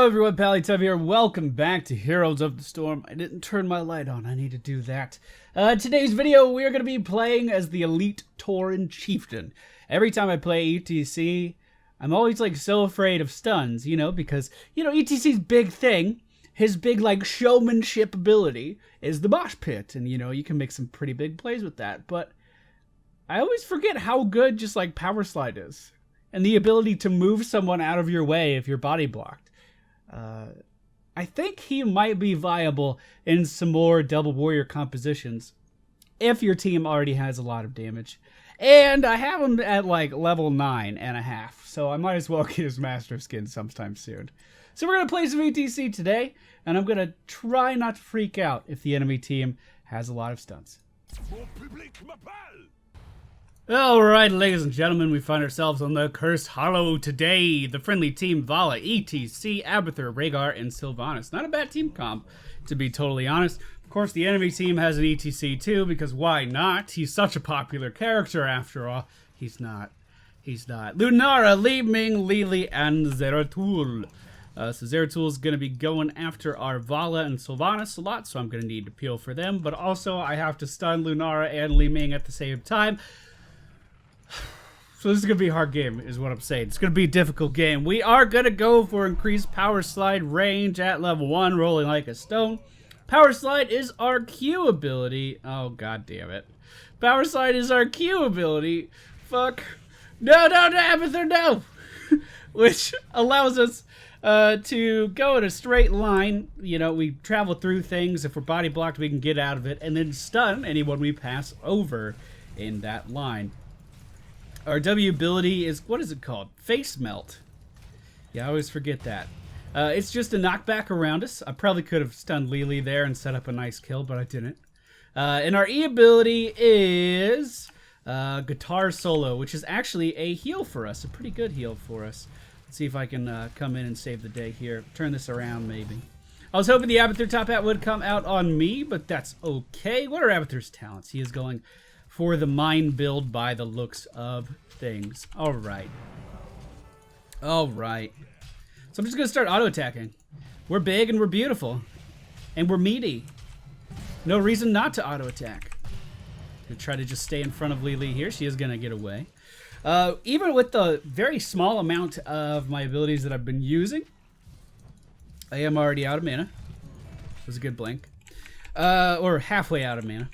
everyone, Pallytub here. Welcome back to Heroes of the Storm. I didn't turn my light on. I need to do that. Today's video, we're going to be playing as the Elite Tauren Chieftain. Every time I play ETC, I'm always like so afraid of stuns, because, ETC's big thing, his big like showmanship ability is the mosh pit. And, you can make some pretty big plays with that. But I always forget how good just like power slide is. And the ability to move someone out of your way if you're body blocked. I think he might be viable in some more double warrior compositions if your team already has a lot of damage. And I have him at like level 9.5, so I might as well get his master skin sometime soon. So we're going to play some ETC today, and I'm going to try not to freak out if the enemy team has a lot of stuns. Alright, ladies and gentlemen, we find ourselves on the Cursed Hollow today. The friendly team, Vala, ETC, Abathur, Rhaegar, and Sylvanas. Not a bad team comp, to be totally honest. Of course, the enemy team has an ETC too, because why not? He's such a popular character after all. He's not. Lunara, Li Ming, Lili, and Zeratul. So Zeratul's going to be going after our Vala and Sylvanas a lot, so I'm going to need to peel for them. But also, I have to stun Lunara and Li Ming at the same time. So this is going to be a hard game, is what I'm saying. It's going to be a difficult game. We are going to go for increased power slide range at level 1, rolling like a stone. Power slide is our Q ability. Oh, god damn it. Power slide is our Q ability. Fuck. No, Abathur, no! Which allows us to go in a straight line. We travel through things. If we're body blocked, we can get out of it. And then stun anyone we pass over in that line. Our W ability is, what is it called? Face Melt. Yeah, I always forget that. It's just a knockback around us. I probably could have stunned Lili there and set up a nice kill, but I didn't. And our E ability is Guitar Solo, which is actually a heal for us. A pretty good heal for us. Let's see if I can come in and save the day here. Turn this around, maybe. I was hoping the Abathur top hat would come out on me, but that's okay. What are Abathur's talents? He is going for the mine build by the looks of things. Alright. So I'm just going to start auto-attacking. We're big and we're beautiful. And we're meaty. No reason not to auto-attack. Gonna try to just stay in front of Lili here. She is going to get away. Even with the very small amount of my abilities that I've been using, I am already out of mana. That was a good blink. Or halfway out of mana.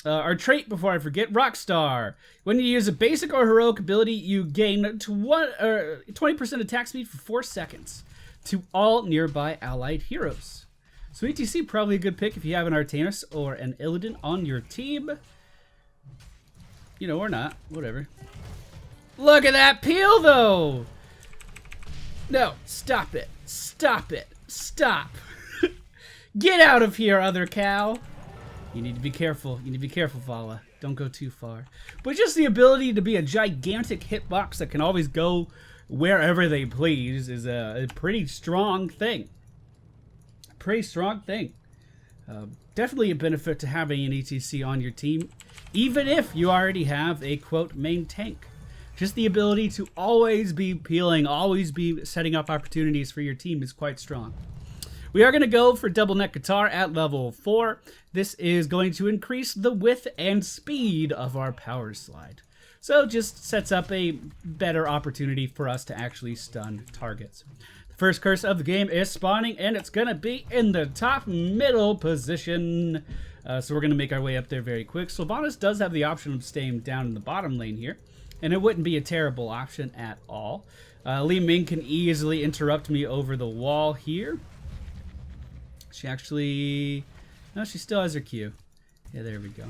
Our trait, before I forget, Rockstar. When you use a basic or heroic ability, you gain 20% attack speed for 4 seconds to all nearby allied heroes. So ETC, probably a good pick if you have an Artanis or an Illidan on your team. Or not. Whatever. Look at that peel, though! No, stop it. Stop. Get out of here, other cow! You need to be careful. Vala. Don't go too far. But just the ability to be a gigantic hitbox that can always go wherever they please is a pretty strong thing. Definitely a benefit to having an ETC on your team, even if you already have a, quote, main tank. Just the ability to always be peeling, always be setting up opportunities for your team is quite strong. We are going to go for double neck guitar at level 4. This is going to increase the width and speed of our power slide. So just sets up a better opportunity for us to actually stun targets. The first curse of the game is spawning, and it's going to be in the top middle position. So we're going to make our way up there very quick. Sylvanas does have the option of staying down in the bottom lane here, and it wouldn't be a terrible option at all. Li Ming can easily interrupt me over the wall here. She actually, no, she still has her Q. Yeah, there we go.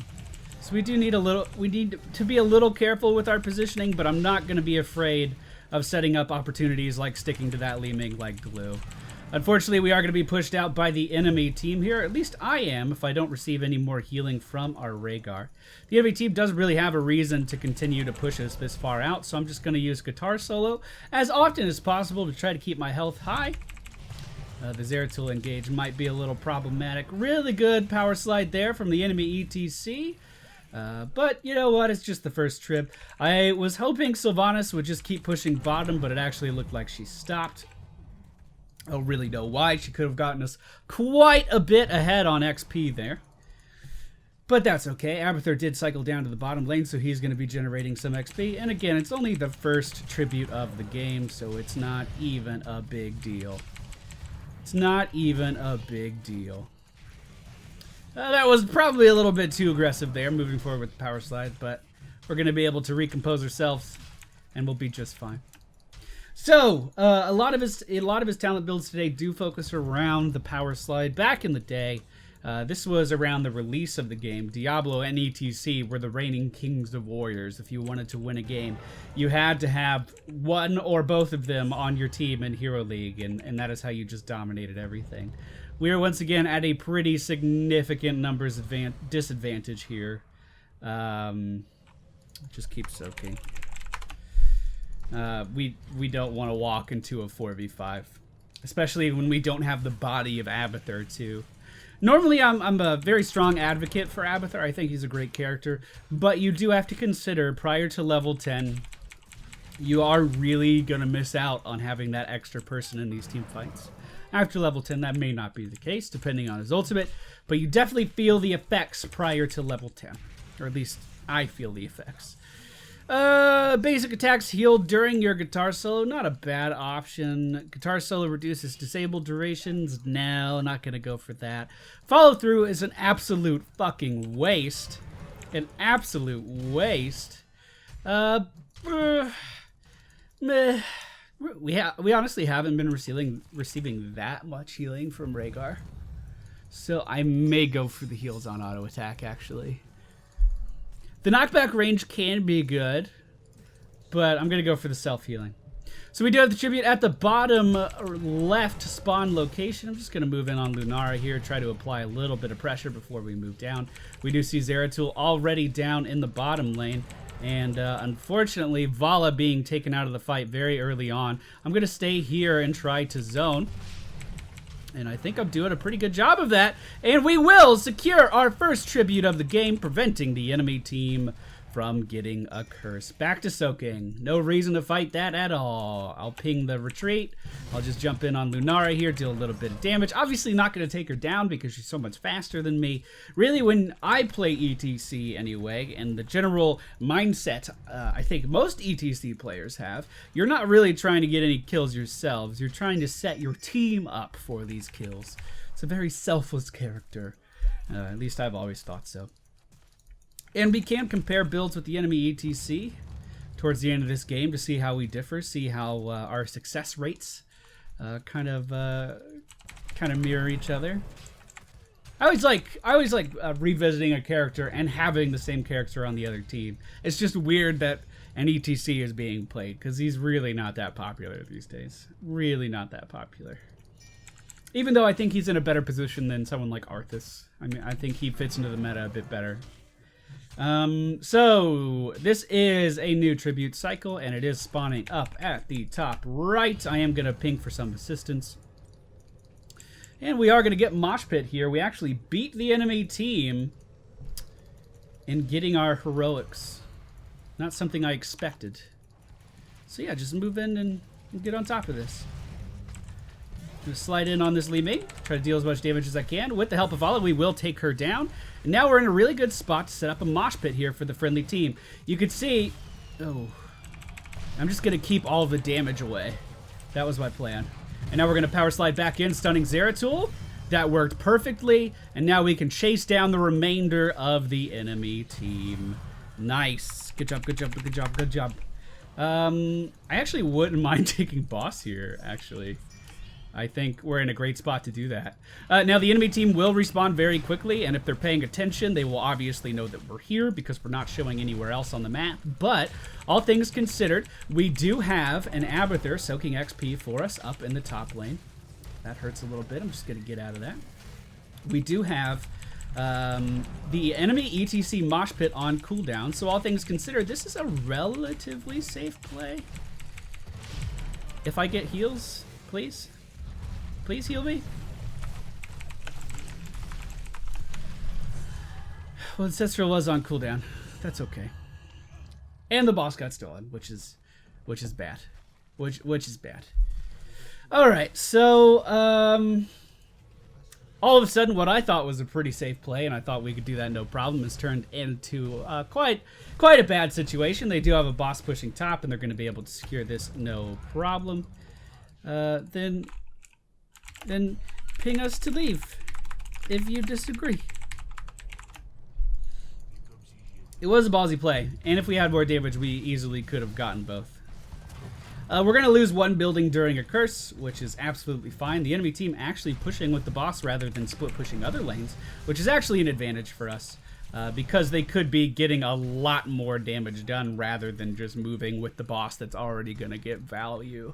So we need to be a little careful with our positioning, but I'm not going to be afraid of setting up opportunities like sticking to that Li Ming like glue. Unfortunately, we are going to be pushed out by the enemy team here. At least I am, if I don't receive any more healing from our Rhaegar. The enemy team doesn't really have a reason to continue to push us this far out, so I'm just going to use Guitar Solo as often as possible to try to keep my health high. The Zeratul engage might be a little problematic. Really good power slide there from the enemy ETC. But you know what? It's just the first trip. I was hoping Sylvanas would just keep pushing bottom, but it actually looked like she stopped. I don't really know why. She could have gotten us quite a bit ahead on XP there. But that's okay. Abathur did cycle down to the bottom lane, so he's going to be generating some XP. And again, it's only the first tribute of the game, so it's not even a big deal. It's not even a big deal. That was probably a little bit too aggressive there, moving forward with the power slide, but we're going to be able to recompose ourselves, and we'll be just fine. So, a lot of his talent builds today do focus around the power slide. Back in the day, this was around the release of the game. Diablo and ETC were the reigning kings of warriors. If you wanted to win a game, you had to have one or both of them on your team in Hero League, and that is how you just dominated everything. We are once again at a pretty significant numbers disadvantage here. Just keep soaking. We don't want to walk into a 4v5, especially when we don't have the body of Abathur too. Normally, I'm a very strong advocate for Abathur. I think he's a great character, but you do have to consider prior to level 10, you are really gonna miss out on having that extra person in these team fights. After level 10, that may not be the case, depending on his ultimate, but you definitely feel the effects prior to level 10, or at least I feel the effects. Basic attacks healed during your guitar solo. Not a bad option. Guitar solo reduces disabled durations. No, not gonna go for that. Follow through is an absolute fucking waste. An absolute waste. Meh. We honestly haven't been receiving that much healing from Rhaegar. So I may go for the heals on auto attack, actually. The knockback range can be good, but I'm going to go for the self-healing. So we do have the tribute at the bottom left spawn location. I'm just going to move in on Lunara here, try to apply a little bit of pressure before we move down. We do see Zeratul already down in the bottom lane, and unfortunately, Vala being taken out of the fight very early on. I'm going to stay here and try to zone. And I think I'm doing a pretty good job of that. And we will secure our first tribute of the game, preventing the enemy team from getting a curse. Back to soaking. No reason to fight that at all. I'll ping the retreat. I'll just jump in on Lunara here, deal a little bit of damage. Obviously not going to take her down because she's so much faster than me. Really, when I play ETC anyway, and the general mindset I think most ETC players have, you're not really trying to get any kills yourselves. You're trying to set your team up for these kills. It's a very selfless character. At least I've always thought so. And we can compare builds with the enemy ETC towards the end of this game to see how we differ, see how our success rates kind of mirror each other. I always like revisiting a character and having the same character on the other team. It's just weird that an ETC is being played because he's really not that popular these days. Really not that popular. Even though I think he's in a better position than someone like Arthas. I mean, I think he fits into the meta a bit better. So this is a new tribute cycle, and it is spawning up at the top right. I am going to ping for some assistance. And we are going to get Mosh Pit here. We actually beat the enemy team in getting our heroics. Not something I expected. So yeah, just move in and get on top of this. Gonna slide in on this Li Ming, try to deal as much damage as I can. With the help of Vala, we will take her down. And now we're in a really good spot to set up a mosh pit here for the friendly team. You can see, oh, I'm just gonna keep all of the damage away. That was my plan. And now we're gonna power slide back in, stunning Zeratul. That worked perfectly. And now we can chase down the remainder of the enemy team. Nice. Good job, good job, good job, good job. I actually wouldn't mind taking boss here, actually. I think we're in a great spot to do that. Now, the enemy team will respawn very quickly, and if they're paying attention, they will obviously know that we're here because we're not showing anywhere else on the map. But, all things considered, we do have an Abathur soaking XP for us up in the top lane. That hurts a little bit. I'm just going to get out of that. We do have the enemy ETC mosh pit on cooldown, so all things considered, this is a relatively safe play. If I get heals, please. Please heal me. Well, Ancestral was on cooldown. That's okay. And the boss got stolen, which is bad. Which is bad. All right, so all of a sudden, what I thought was a pretty safe play, and I thought we could do that no problem, has turned into quite a bad situation. They do have a boss pushing top, and they're going to be able to secure this no problem. Then ping us to leave if you disagree. It was a ballsy play, and if we had more damage, we easily could have gotten both. We're going to lose one building during a curse, which is absolutely fine. The enemy team actually pushing with the boss rather than split pushing other lanes, which is actually an advantage for us because they could be getting a lot more damage done rather than just moving with the boss that's already going to get value.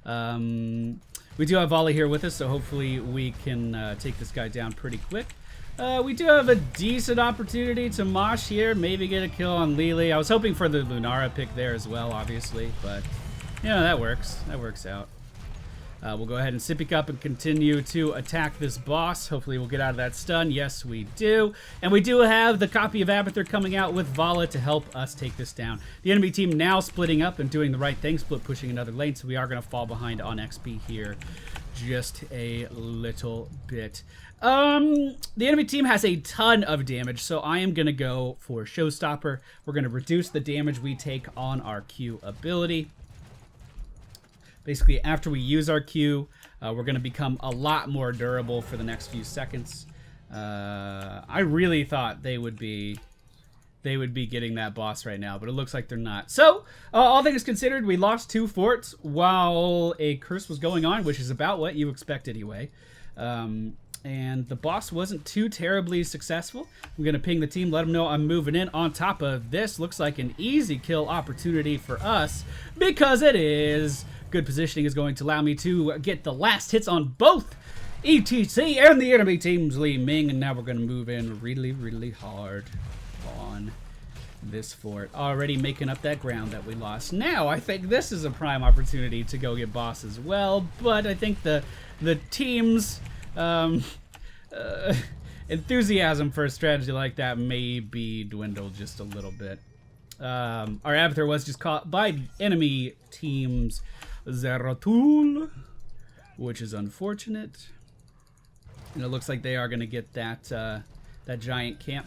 We do have Volley here with us, so hopefully we can take this guy down pretty quick. We do have a decent opportunity to mosh here, maybe get a kill on Lily. I was hoping for the Lunara pick there as well, obviously, but yeah, that works. That works out. We'll go ahead and Sippy Cup and continue to attack this boss. Hopefully we'll get out of that stun. Yes, we do. And we do have the copy of Abathur coming out with Vala to help us take this down. The enemy team now splitting up and doing the right thing, split pushing another lane, so we are going to fall behind on XP here just a little bit. The enemy team has a ton of damage, so I am going to go for Showstopper. We're going to reduce the damage we take on our Q ability. Basically, after we use our Q, we're going to become a lot more durable for the next few seconds. I really thought they would be getting that boss right now, but it looks like they're not. So, all things considered, we lost 2 forts while a curse was going on, which is about what you expect anyway. And the boss wasn't too terribly successful. I'm going to ping the team, let them know I'm moving in. On top of this, looks like an easy kill opportunity for us because it is. Good positioning is going to allow me to get the last hits on both ETC and the enemy team's Li Ming, and now we're going to move in really hard on this fort. Already making up that ground that we lost. Now, I think this is a prime opportunity to go get boss as well, but I think the team's enthusiasm for a strategy like that may be dwindled just a little bit. Our Abathur was just caught by enemy team's Zeratul, which is unfortunate. And it looks like they are going to get that that giant camp.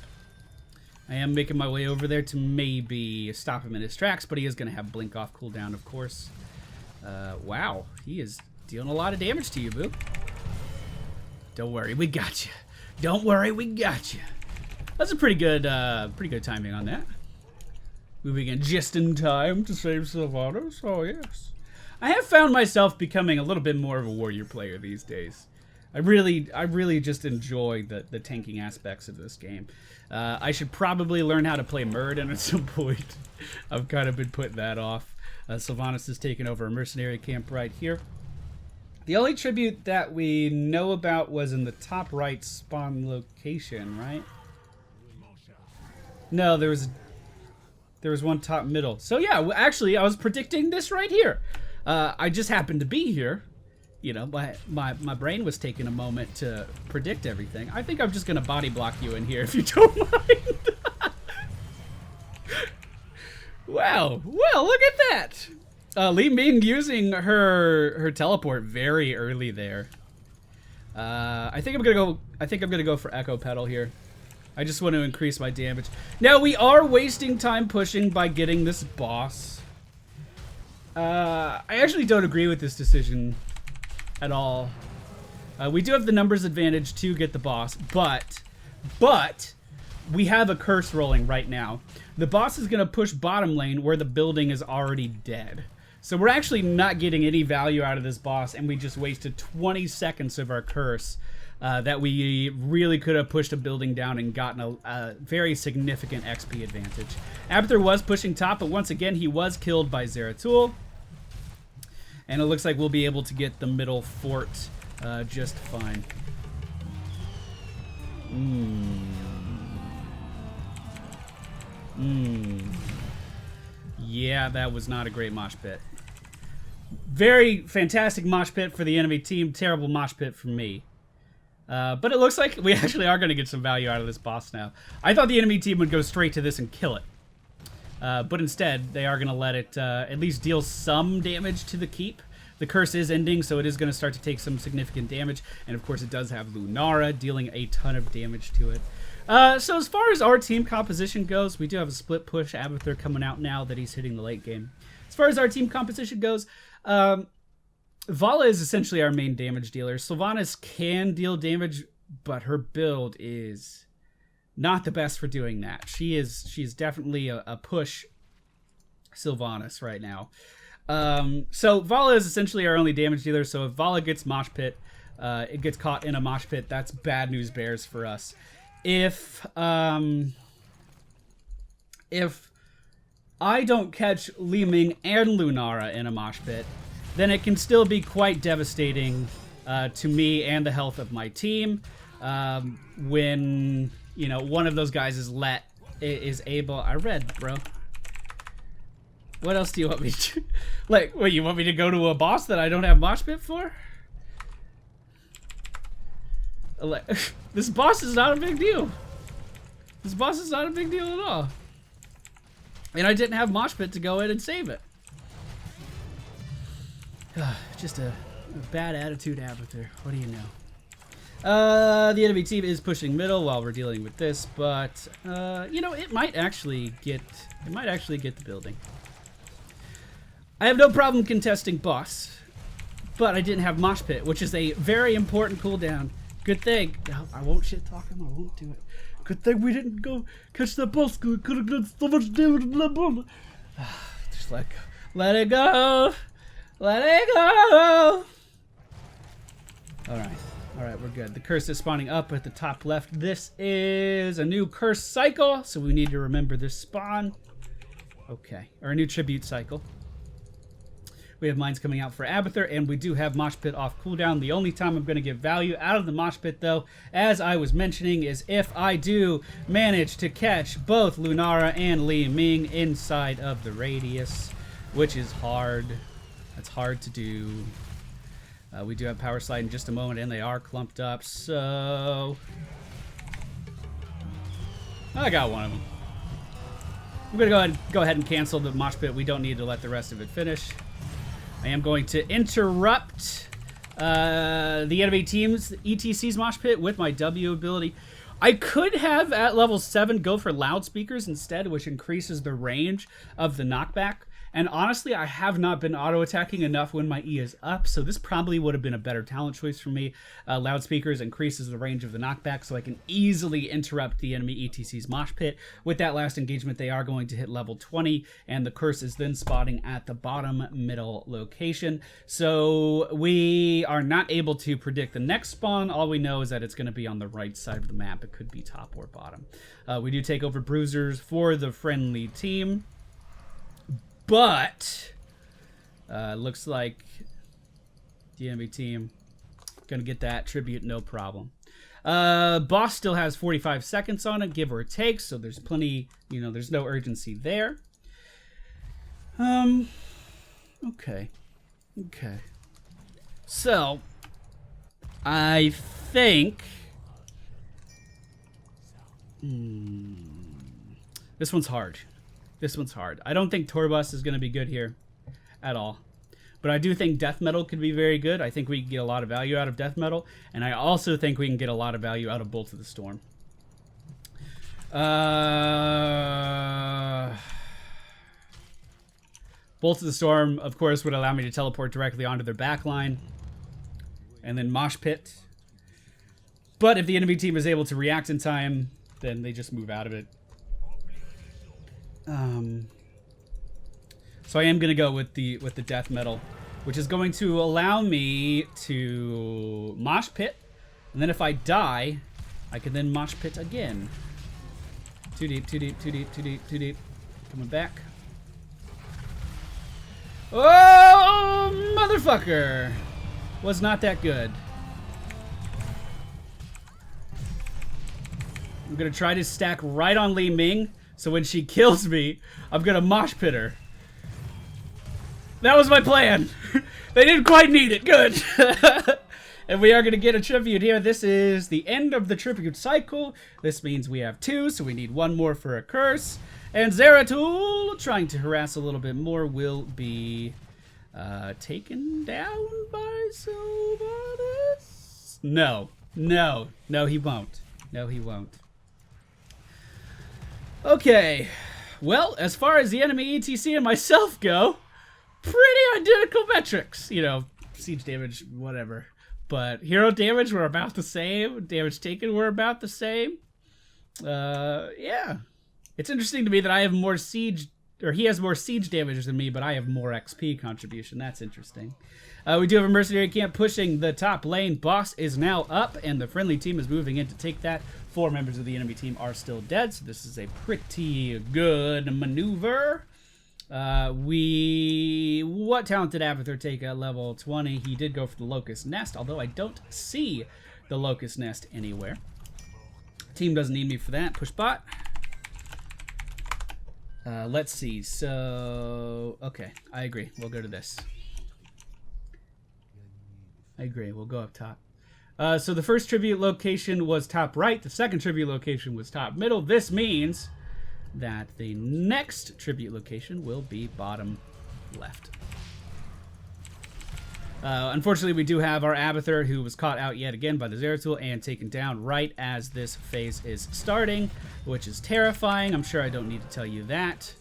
I am making my way over there to maybe stop him in his tracks, but he is going to have blink off cooldown, of course. Wow, he is dealing a lot of damage to you, boo. Don't worry, we got you. Don't worry, we got you. That's a pretty good timing on that. Moving in just in time to save Sylvanas. Oh yes. I have found myself becoming a little bit more of a warrior player these days. I really just enjoy the tanking aspects of this game. I should probably learn how to play Muradin at some point. I've kind of been putting that off. Sylvanas has taken over a mercenary camp right here. The only tribute that we know about was in the top right spawn location, right? No, there was one top middle. So yeah, actually I was predicting this right here. I just happened to be here. You know, my brain was taking a moment to predict everything. I think I'm just gonna body block you in here if you don't mind. Wow, well, look at that. Li Ming using her teleport very early there. I think I'm gonna go for Echo Pedal here. I just want to increase my damage. Now we are wasting time pushing by getting this boss. I actually don't agree with this decision at all. We do have the numbers advantage to get the boss, but we have a curse rolling right now. The boss is going to push bottom lane where the building is already dead. So we're actually not getting any value out of this boss, and we just wasted 20 seconds of our curse that we really could have pushed a building down and gotten a very significant XP advantage. Abathur was pushing top, but once again, he was killed by Zeratul. And it looks like we'll be able to get the middle fort just fine. Yeah, that was not a great mosh pit. Very fantastic mosh pit for the enemy team. Terrible mosh pit for me. But it looks like we actually are going to get some value out of this boss now. I thought the enemy team would go straight to this and kill it. But instead, they are going to let it at least deal some damage to the keep. The curse is ending, so it is going to start to take some significant damage. And of course, it does have Lunara dealing a ton of damage to it. So as far as our team composition goes, we do have a split push. Abathur coming out now that he's hitting the late game. As far as our team composition goes, Vala is essentially our main damage dealer. Sylvanas can deal damage, but her build is not the best for doing that. She's definitely a push Sylvanas right now. So Vala is essentially our only damage dealer. So if Vala gets mosh pit, it gets caught in a mosh pit, that's bad news bears for us. If I don't catch Li Ming and Lunara in a mosh pit, then it can still be quite devastating to me and the health of my team when, you know, one of those guys is able. I read, bro. What else do you want me to do? Like, what, you want me to go to a boss that I don't have mosh pit for? This boss is not a big deal. This boss is not a big deal at all. And I didn't have mosh pit to go in and save it. Just a bad attitude, Abathur. What do you know? The enemy team is pushing middle while we're dealing with this, but you know, it might actually get the building. I have no problem contesting boss, but I didn't have mosh pit, which is a very important cooldown. Good thing. No, I won't shit talk him. I won't do it. Good thing we didn't go catch that boss. We could have done so much damage to that boss. Just let go. Let it go. Let it go. All right, we're good. The curse is spawning up at the top left. This is a new curse cycle, so we need to remember this spawn. Okay, or a new tribute cycle. We have mines coming out for Abathur, and we do have mosh pit off cooldown. The only time I'm going to get value out of the mosh pit, though, as I was mentioning, is if I do manage to catch both Lunara and Li Ming inside of the radius, which is hard. That's hard to do. We do have power slide in just a moment, and they are clumped up, so I got one of them. I'm going to go ahead and cancel the mosh pit. We don't need to let the rest of it finish. I am going to interrupt the enemy team's ETC's mosh pit with my W ability. I could have, at level 7, go for loudspeakers instead, which increases the range of the knockback. And honestly, I have not been auto-attacking enough when my E is up, so this probably would have been a better talent choice for me. Loudspeakers increases the range of the knockback, so I can easily interrupt the enemy ETC's mosh pit. With that last engagement, they are going to hit level 20, and the curse is then spotting at the bottom middle location. So we are not able to predict the next spawn. All we know is that it's going to be on the right side of the map. It could be top or bottom. We do take over bruisers for the friendly team. But looks like the enemy team gonna get that tribute, no problem. Boss still has 45 seconds on it, give or take, so there's plenty, you know, there's no urgency there. Okay. So I think this one's hard. This one's hard. I don't think Torbus is going to be good here at all. But I do think Death Metal could be very good. I think we can get a lot of value out of Death Metal. And I also think we can get a lot of value out of Bolt of the Storm. Bolt of the Storm, of course, would allow me to teleport directly onto their backline. And then Mosh Pit. But if the enemy team is able to react in time, then they just move out of it. So I am going to go with the Death Metal, which is going to allow me to Mosh Pit. And then if I die, I can then Mosh Pit again. Too deep. Coming back. Oh, motherfucker! Was not that good. I'm going to try to stack right on Li Ming. So when she kills me, I'm going to mosh pit her. That was my plan. They didn't quite need it. Good. And we are going to get a tribute here. This is the end of the tribute cycle. This means we have 2, so we need 1 more for a curse. And Zeratul, trying to harass a little bit more, will be Taken down by Sylvanas? No, he won't. No, he won't. Okay, well, as far as the enemy ETC and myself go, pretty identical metrics. You know, siege damage, whatever. But hero damage, we're about the same. Damage taken, we're about the same. Yeah. It's interesting to me that I have more siege, or he has more siege damage than me, but I have more XP contribution. That's interesting. We do have a mercenary camp pushing the top lane. Boss is now up, and the friendly team is moving in to take that. 4 members of the enemy team are still dead, so this is a pretty good maneuver. What talent did Abathur take at level 20? He did go for the Locust Nest, although I don't see the Locust Nest anywhere. Team doesn't need me for that. Push bot. Let's see. So, okay, I agree. We'll go to this. I agree. We'll go up top. So the first tribute location was top right. The second tribute location was top middle. This means that the next tribute location will be bottom left. Unfortunately, we do have our Abathur, who was caught out yet again by the Zeratul and taken down right as this phase is starting, which is terrifying. I'm sure I don't need to tell you that.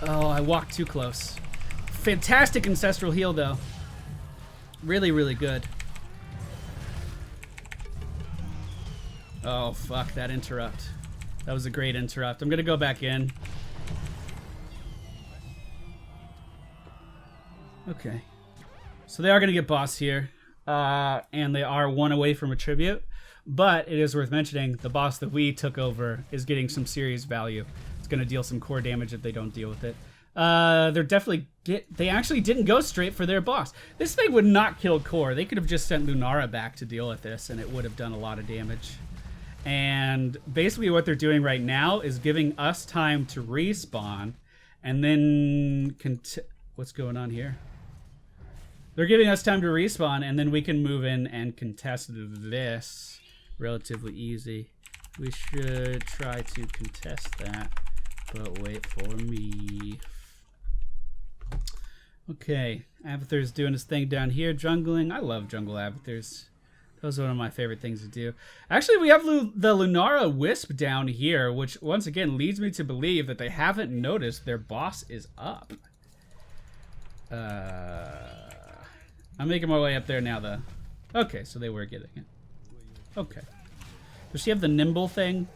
Oh, I walked too close. Fantastic ancestral heal, though. Really, really good. Oh, fuck, that interrupt. That was a great interrupt. I'm going to go back in. Okay. So they are going to get boss here. And they are 1 away from a tribute. But it is worth mentioning, the boss that we took over is getting some serious value. It's going to deal some core damage if they don't deal with it. They actually didn't go straight for their boss. This thing would not kill core. They could have just sent Lunara back to deal with this, and it would have done a lot of damage. And basically what they're doing right now is giving us time to respawn, and then what's going on here? They're giving us time to respawn, and then we can move in and contest this relatively easy. We should try to contest that, but wait for me. Okay, Abathur's doing his thing down here, jungling. I love jungle Abathurs. That was one of my favorite things to do. Actually, we have the Lunara Wisp down here, which once again leads me to believe that they haven't noticed their boss is up. I'm making my way up there now, though. Okay, so they were getting it. Okay. Does she have the nimble thing?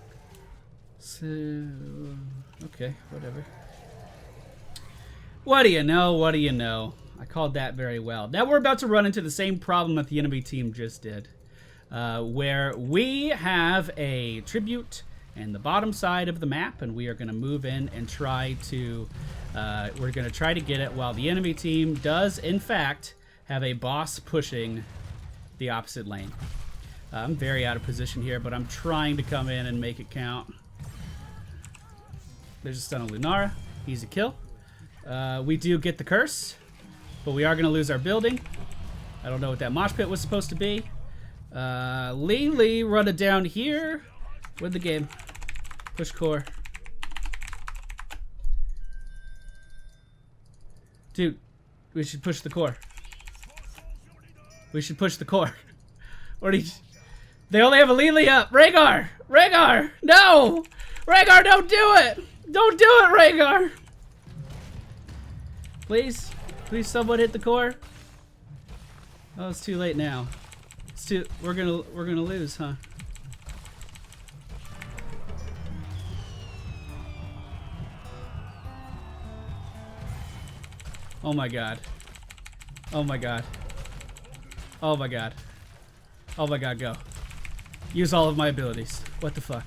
So, okay, whatever. What do you know? What do you know? I called that very well. Now we're about to run into the same problem that the enemy team just did. Where we have a tribute in the bottom side of the map, and we are going to move in and try to... we're going to try to get it while the enemy team does, in fact, have a boss pushing the opposite lane. I'm very out of position here, but I'm trying to come in and make it count. There's a stun on Lunara. Easy kill. We do get the curse, but we are going to lose our building. I don't know what that mosh pit was supposed to be. Lee run it down here. Win the game. Push core. Dude, we should push the core. We should push the core. What are you... They only have a Lily up. Rhaegar! Rhaegar! No! Rhaegar, don't do it! Don't do it, Rhaegar! Please? Please someone hit the core? Oh, it's too late now. It's too... We're gonna lose, huh? Oh my god. Oh my god. Oh my god. Oh my god, go. Use all of my abilities. What the fuck?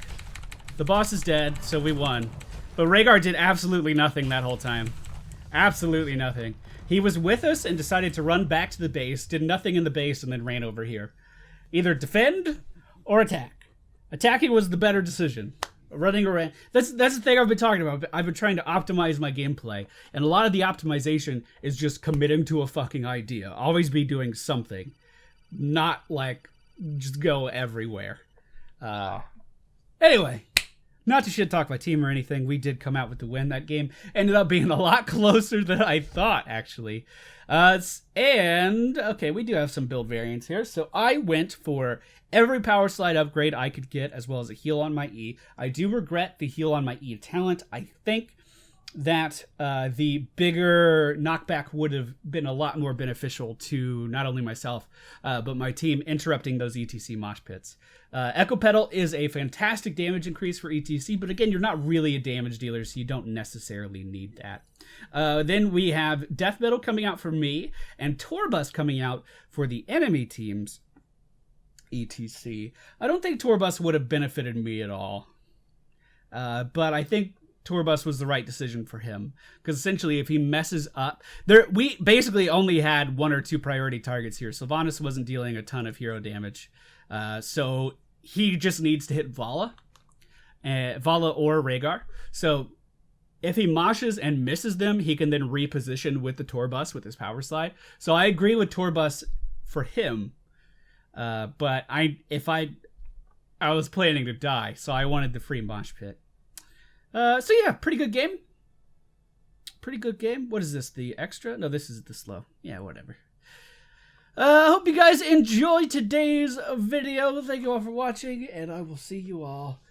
The boss is dead, so we won. But Rhaegar did absolutely nothing that whole time. Absolutely nothing. He was with us and decided to run back to the base, did nothing in the base, and then ran over here. Either defend or attack. Attacking was the better decision. Running around. That's the thing I've been talking about. I've been trying to optimize my gameplay. And a lot of the optimization is just committing to a fucking idea. Always be doing something. Not like just go everywhere. Anyway, Not to shit talk my team or anything, we did come out with the win that game. Ended up being a lot closer than I thought, actually. And, okay, we do have some build variants here. So I went for every power slide upgrade I could get, as well as a heal on my E. I do regret the heal on my E talent. I think that the bigger knockback would have been a lot more beneficial to not only myself, but my team, interrupting those ETC mosh pits. Echo Pedal is a fantastic damage increase for ETC, but again, you're not really a damage dealer, so you don't necessarily need that. Then we have Death Metal coming out for me, and Torbus coming out for the enemy teams, ETC. I don't think Torbus would have benefited me at all, but I think Torbus was the right decision for him, because essentially if he messes up, we basically only had 1 or 2 priority targets here. Sylvanas wasn't dealing a ton of hero damage, so he just needs to hit Vala or Rhaegar. So if he moshes and misses them, he can then reposition with the Torbus with his power slide. So I agree with Torbus for him, but I was planning to die, so I wanted the free mosh pit. So yeah, pretty good game. Pretty good game. What is this, the extra? No, this is the slow. Yeah, whatever. Hope you guys enjoyed today's video. Thank you all for watching, and I will see you all